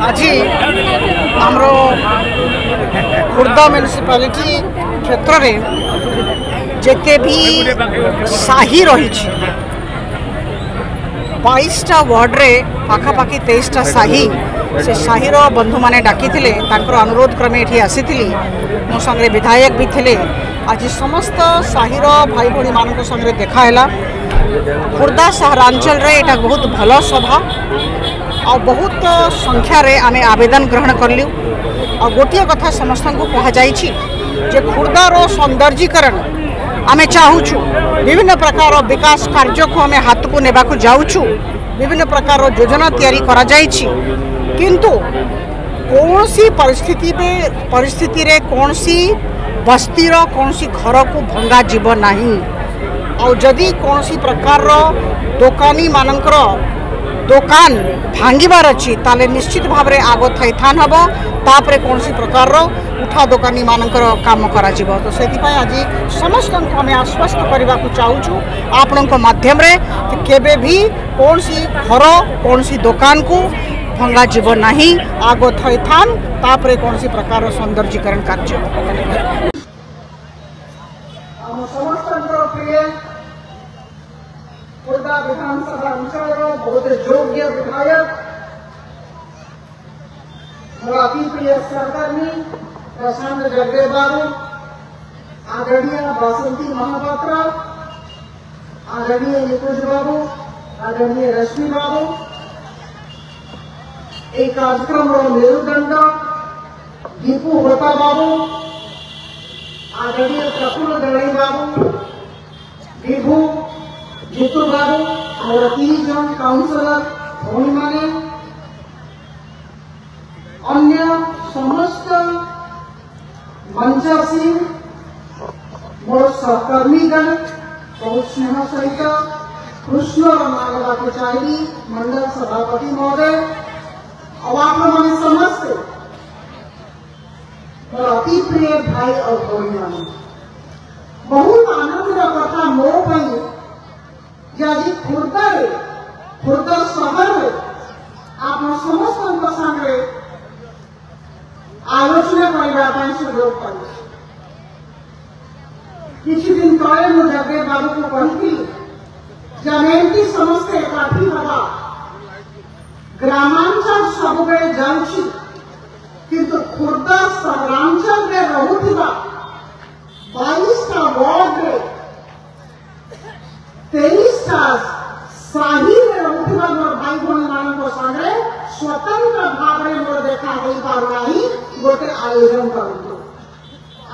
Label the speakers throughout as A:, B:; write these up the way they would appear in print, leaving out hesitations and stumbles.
A: आज आमर खुर्दा म्यूनिसिपालिटी क्षेत्र में जिते भी साही रही 22टा वार्ड्रे पाखापाखि 23टा साही से साहीर बंधु मैंने डाकी अनुरोध क्रमे ये आसी मो संगे विधायक भी थे। आज समस्त साहीर भाई भाई मान संगे देखाला खुर्दा सहरांचल रे एटा बहुत भल सभा आ बहुत संख्यार आम आवेदन ग्रहण कलु। आ गोटे कथा समस्त को कहुचे खुर्दार सौंदर्यीकरण आम चाहूँ विभिन्न प्रकार विकास कार्य को आम हाथ को नेबा को जाऊँ विभिन्न प्रकार योजना तैयारी करा जाइछि किंतु कौन सी परिस्थिति रे कौन सी बस्तीर कौन सी घर को भंगा जीव नहीं और जदि कौन सी प्रकार दोकानी मानकर दुकान भांगिबार अच्छी ताले निश्चित भाव में आग थैथान हम तापर कौन सी प्रकार उठा दुकानी मानकर काम करा जीवो। तो से आज समस्त को आम आश्वस्त करने को चाहूँ आपण माध्यम रे केबे भी कौन सी घर कौन सी दुकान को भंगा जीव नहीं आग थैथान तापर कौन सी प्रकार सौंदर्यीकरण कार्य खुर्दा विधानसभा अंचल बहुत योग्य विधायक मोर अति प्रिय सहकर्मी प्रशांत जगदेव बाबू, आदरणीय बासंती महापात्र, आदरणीय निकुंज बाबू, आदरणीय रश्मि बाबू, एक कार्यक्रम मेरुदंड दीपू होता बाबू, आदरणीय प्रफुल्ल दड़ी बाबू, विभू जीतू बाबू और 3 जन काउंसिलर भौणी माने अन्य समस्त मंचासी मोर सहकर्मीगण बहुत स्नेह सहित कृष्ण मानवा के चाहिए मंडल सभापति महोदय और आप मैंने समस्त मोर अति प्रिय भाई और भौणी माने बहुत आनंद कथा मो आज खुर्दा सहर में आप समस्त संगे आलोचना करने सुयोग कर किसी दिन तले मुझे जगदेव बाबू को कही जमेंटी समस्ते एकाठी हवा ग्रामांचल सब जाऊँगी किंतु खुर्दा सहरांचल में रोहुथिबा 22टा वार्ड रे 23टा साही में रोहुथिबा मोर भाई भौणी मान संगे स्वतंत्र भाव में मोर देखा हो पारा गोटे आयोजन करूँ।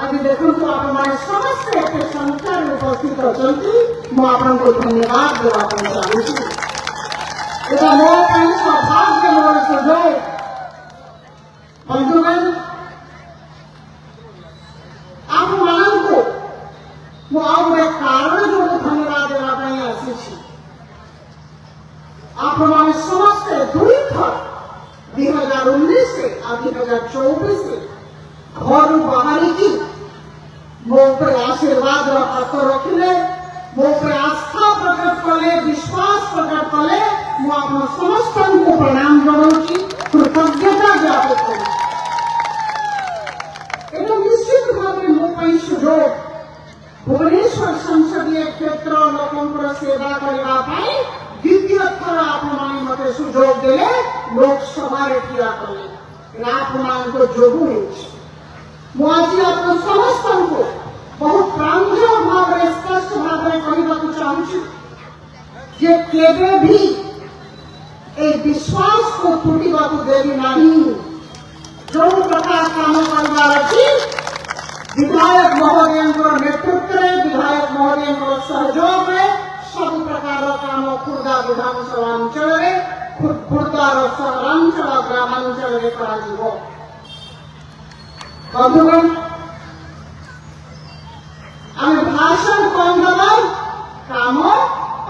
A: आज देखो आप समस्त एत संख्या उपस्थित अच्छा मुझे धन्यवाद देवाई चाहूँगी। यहाँ मो सौभाग्य मोर सुजोग बंधुगण आप मानू मुझे कारण जो धन्यवाद देवाई आसी आप समस्त 2 थर 2019 से 2024 से घर बाहरी की मो पर आशीर्वाद हाथ रखिले मो पर आस्था प्रकट कले विश्वास प्रकट कले मुझे समस्त को प्रणाम जनाऊँगी कृतज्ञता ज्ञापित करूँ। निश्चित भाव में मो सुजोग भुवनेश्वर संसदीय क्षेत्र लोकों सेवा करने द्वितीय थर आप मत सुजोग देले लोकसभा ठिया कले आप को जोगू मुझे आप समस्त को बहुत प्रांजल भाव में स्पष्ट भाव में कहना चाहूँ जे केबे भी एक विश्वास को टूटा देवी नहीं जो प्रकार काम करवार अच्छी विधायक महोदय नेतृत्व विधायक महोदय सहयोग में सब प्रकार काम खुर्दा विधानसभा अंचल खुर्दार सहरांचल ग्रामांचल बंधुगण आम भाषण कम दबा काम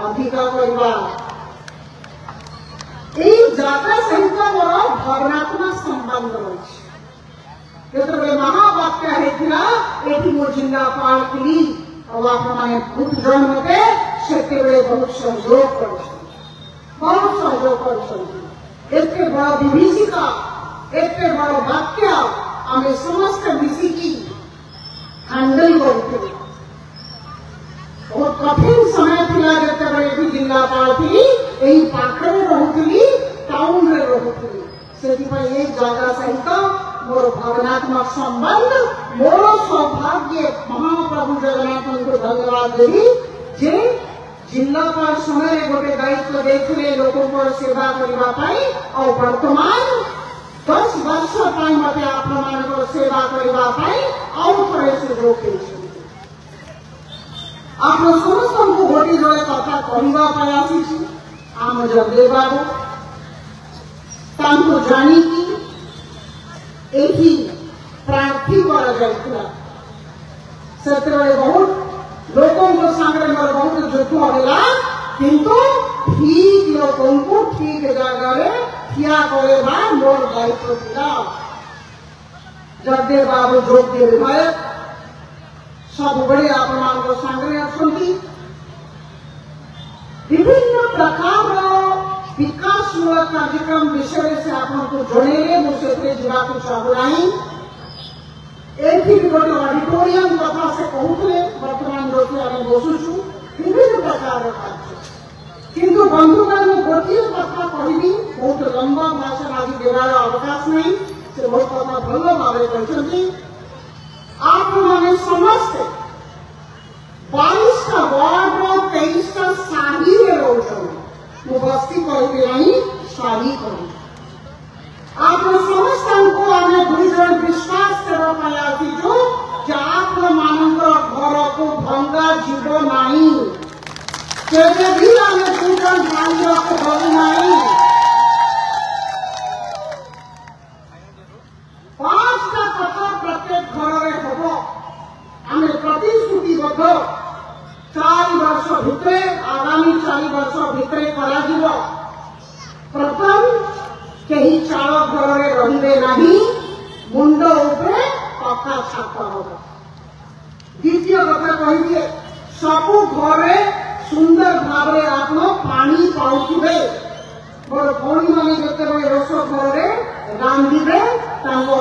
A: अधिक करवा जगह सहित मोर भावनात्मक संबंध रही महावाक्य होता ये मो जिलापाल थी और आप बहुत जन मते से बहुत सहयोग कर
B: एते बड़ विभीषिका एते बड़ वाक्य आम समस्त मिसिकी हैंडल करते बहुत कठिन समय थिला जते जिलापाल थी यही पाखरे रहुली टाउन रे रहुली से जगह सहित मोर भावनात्मक संबंध मोर सौभाग्य महाप्रभु जगन्नाथ को धन्यवाद देवी जे जिलापाल समय गोटे दायित्व देते लोक सेवा करने और वर्तमान 10 वर्ष मत आप सेवा करने आउ थे सुजोग आप समस्त को गोटे जोड़े कथा कहवाई आसी आम जगदेव बाबू जाणी एही प्रार्थी से बहुत लोकों सामने मोर बहुत जुट होगा किंतु ठीक लोकों को ठीक जगह ठिया करवा मोर दायित्व था जगदेव बाबू जोग्य विधायक सब बड़े आप सामने अच्छी विभिन्न प्रकार विकासमूलक कार्यक्रम विषय से आपको जड़े मुझे जावाक चाहूना ये गोटे ऑडिटोरियम कथा से कहते बर्तमान जो आम बसुचु विभिन्न प्रकार कार्य किंतु बंधुगण गोटे कथा कहबी बहुत लंबा भाषण आज देवार अवकाश नहीं से बहुत कथा भल भाव कहते आप समस्ते 22 वार्ड 23 शाही रोज बस्ती कहते नहीं शाही करूँ आप समस्त को आम दुईज विश्वास करवाई जो आप घर को भंगा जीव नहीं केवे भी आम दुईज भाई को भरू नहीं 5टा कथा प्रत्येक घर में हम आम प्रतिश्रुतिबद्ध 4 वर्ष भितर आगामी 4 वर्ष भितर करा प्रथम कहीं चाल घर में रे नहीं मुंड उपरे पक्का छाप हम द्वितीय कथा कहे सबू घरे सुंदर भाव आप पानी पाउथिबे मोर भौणी मैंने जिते रोष घर रांधे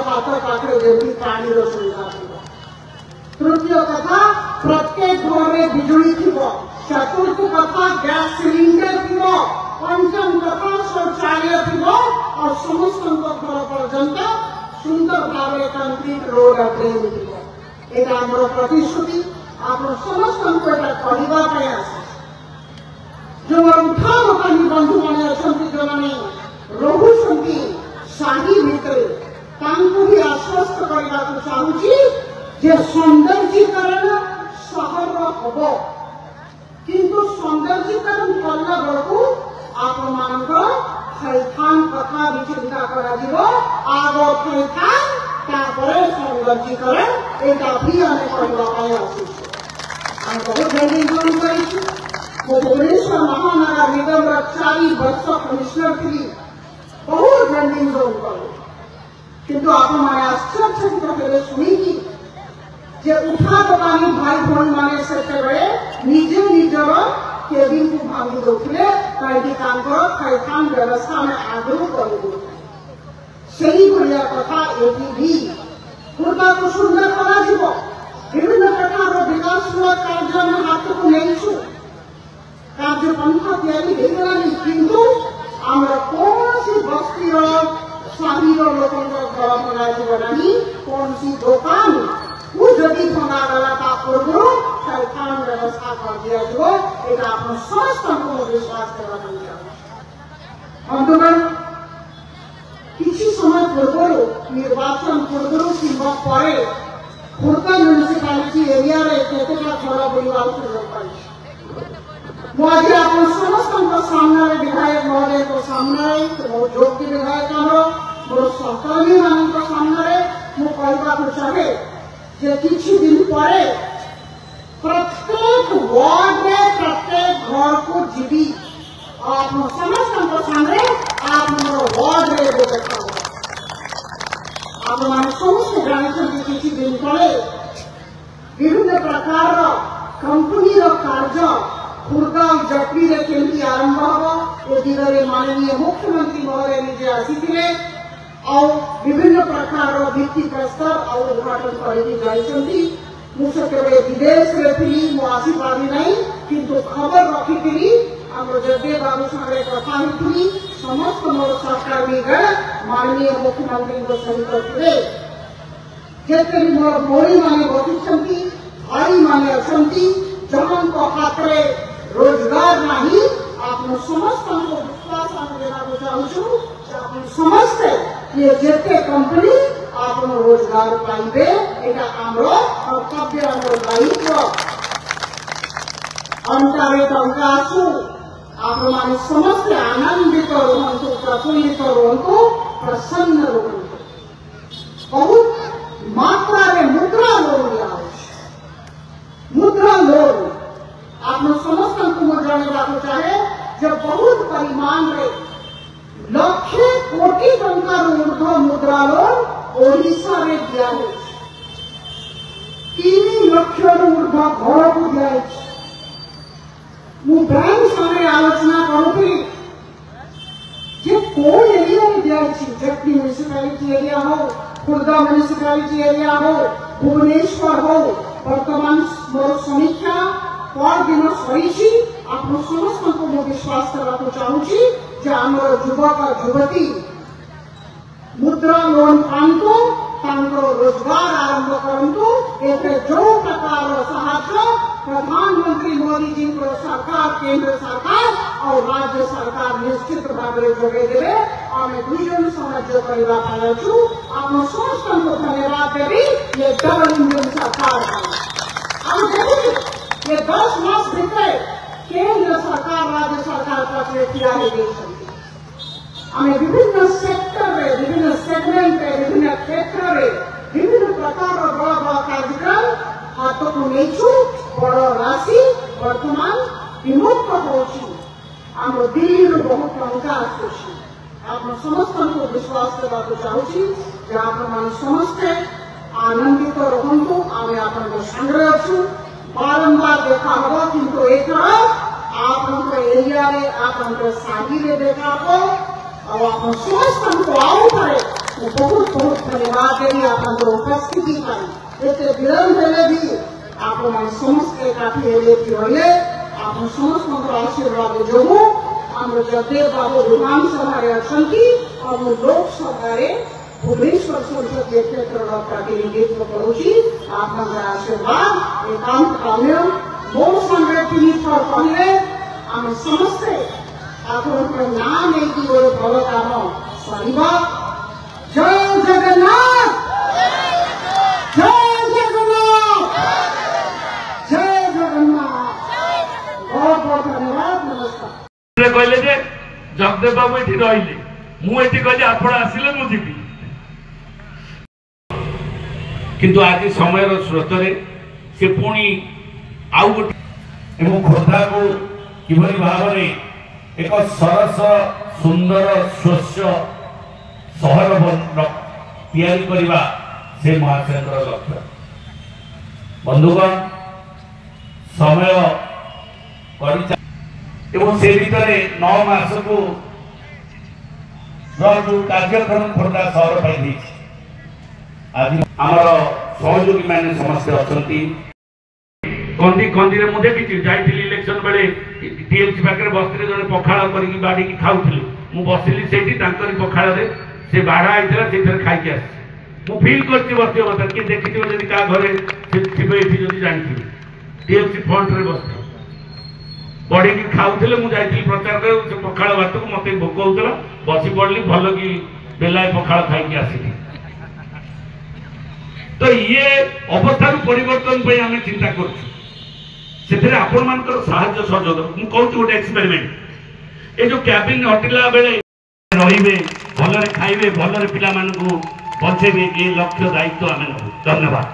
B: हाथ पाखे जमी पानी सुविधा थी तृतीय कथा प्रत्येक घर में बिजुली थी चतुर्थ कथा गैस सिलिंडर थी पंचम कथा शौचालय थी और समस्त घर पर्यंत सुंदर भाव कंक्रीट रोड ड्रेन थी यहाँ आम प्रतिश्रुति आप समस्त कहवाई आस जो उठा दोकानी बंधु मैंने अच्छा जो मैंने रोचुंट शाही भितर भी आश्वस्त करने को चाहूँगी जे सौंदर्यीकरण सहर हम किंतु सौंदर्यीकरण करला बेलू आप थैथान कथा भी चिंता करा आग थैथान सौंदर्यीकरण यहाँ भी आम कहवाई आसू बहुत बेनिंग कर भुवनेश्वर महानगर निगम 4 वर्ष कमिश्नर थी बहुत ब्रांडिंग जोन कर किंतु आप आश्चर्यचकित होते शुणी जे उठा दोकानी भाई भौणी मैंने से निजे निजर केबिन को भांगी दौले कहीं थैथान व्यवस्था में आग्रह कर कथा ये भी खुर्दा को सुंदर करा विभिन्न प्रकार विकासमूलक कार्य में हाथ को नहीं कार्य पंथा तैयारी किंतु आमर कौन बस्ती शाही लोक घर भंगाई कौन दुकान जदि भंगागला पूर्व थैथान व्यवस्था कर दिया यहाँ आप समस्त को विश्वास करवा बंधुगण किसी समय पूर्व निर्वाचन पूर्व किंवा पर खुर्दा म्यूनिसिपालिटी एरिया केतेटा घर बुलवा सुजोग पाई मुझे आप समस्त सामने विधायक महोदय को सामने बहुत योग्य विधायक मोर सहकर्मी मान सामने मुझे चाहे किसी दिन पर प्रत्येक वार्ड में प्रत्येक घर को जीवी आप समस्त सामने आप मोर वार्ड में देखा आप मान समस्त जानते किसी दिन पर विभिन्न प्रकार कंपनी कार्य खुर्दा जटनी केमती आरंभ हम ए दिन माननीय मुख्यमंत्री महोदय निजे आसीथिले और विभिन्न प्रकार भित्ति प्रस्तर और उद्घाटन करके मुझे विदेश रे थी मु आसी पारि नहीं किंतु खबर रखी आम जगदेव बाबू सागे कथा हुई समस्त मोर सहकर्मी माननीय मुख्यमंत्री सहित थे जिते मोर भौणी मैंने बसी भाई मैंने अच्छा जन हाथ में रोजगार नहीं आप समस्त विश्वास देना चाहूँ समस्ते ये जेते कंपनी आप रोजगार पाइबे एटा आमरो कर्तव्य आमरो दायित्व अंतरे टंका आसु आप माने समस्ते आनंदित रुहंतु प्रफुल्लित रुहंतु प्रसन्न रुहंतु बहुत मात्रा रे मुद्रा लोन लिया मुद्रा लोन आप समस्त को जानवा चाहे जब बहुत परिमाण रे लक्षे कोटी टंकार ऊर्ध्व मुद्रा लोन ओडिशा रे दिया 3 लाख ऊर्ध्व घर को दिया मु बैंक सामने आलोचना करूथी जे कोन एरिया में दिया जटनी म्युनिसिपालिटी एरिया हो खुर्दा म्युनिसिपालिटी एरिया हो भुवनेश्वर हो वर्तमान मोर समीक्षा पर दिन सही आप समस्त को मु विश्वास करने चाहूँगी जे आमर युवक युवती मुद्रा लोन पांतु रोजगार आरंभ करंतु एते जो प्रकार सहायता प्रधानमंत्री मोदी जी को सरकार केंद्र सरकार और राज्य सरकार निश्चित भाव में जोगे देवे आम दुजन साहाय्य करवा पाछु आम समस्त को धन्यवाद देवी ये डबल इंजन सरकार हम देखिए ये 10 मास भीतर केंद्र सरकार राज्य सरकार पास किया है हमें विभिन्न सेक्टर में विभिन्न सेगमेंट में विभिन्न क्षेत्र में विभिन्न प्रकार बड़ा बड़ा कार्यक्रम हाथ को नहीं बड़ राशि वर्तमान विमुक्त होम दिल्ली बहुत टंका आसूसी आप समस्त को विश्वास करने चाहूँगी आप समस्ते आनंदित रुहतु आम आप संग्रह अच्छु बारंबार देखा हम किंतु एथर आप एरिया आप साही देखा हो और आप समस्त को आउ करे बहुत बहुत धन्यवाद देवी आप उपस्थिति पर विलंब हेले भी आप समस्त एकाठी रही आप समस्त आशीर्वाद जो आम जगदेव बाबू विधानसभा अच्छा और लोकसभा भुवनेश्वर संसदीय क्षेत्र प्रतिनिधित्व करुँगी आप आशीर्वाद एकांत काम्य मो संगे 3 थर कहले आम समस्ते आप नाम नहीं भल काम सरिबा जय जगन्नाथ जय जगन्नाथ जय जगन्नाथ बहुत बहुत धन्यवाद नमस्कार
C: कहले जे जगदेव बाबू ये रही मुझे कहली आप आसिले मुझे किंतु आज समय स्रोत से पुणी आउ गोटे खोर्धा को किभली भाव में एक सरस सुंदर स्वच्छ सहर तैयारी करवा से महाशय लक्ष्य बंधुगण समय से भीतर 9 मास को जो कार्यक्रम खोर्धा सहर पाई आज आमर सहयोगी मैंने समस्त अच्छा कंदी कंदी रे मुझे देखी जाइली इलेक्शन बेले टीएमसी पाखे बसते जड़े पखाड़ कर बाड़ी खाऊली मु बसिली से पखाड़ से बाढ़ा होता से खाई आस फिल कर बस बता कि देखी जब क्या घरे थे जानते टीएमसी फ्रंट रे बस बढ़ी खाऊले मुझे प्रचार कर पखाड़ भात को मत भोक होता बसी पड़ी भल कि बेलाए पखाड़ खाई आसी तो ये अवस्था परिवर्तन आम चिंता कर आपण मान सहयोग मुझे गोटे एक्सपेरिमेंट ये जो कैबिन हटिला बेले रे भलरे खाइबे भलरे पिला मानकू बचेबे ये लक्ष्य दायित्व आम धन्यवाद।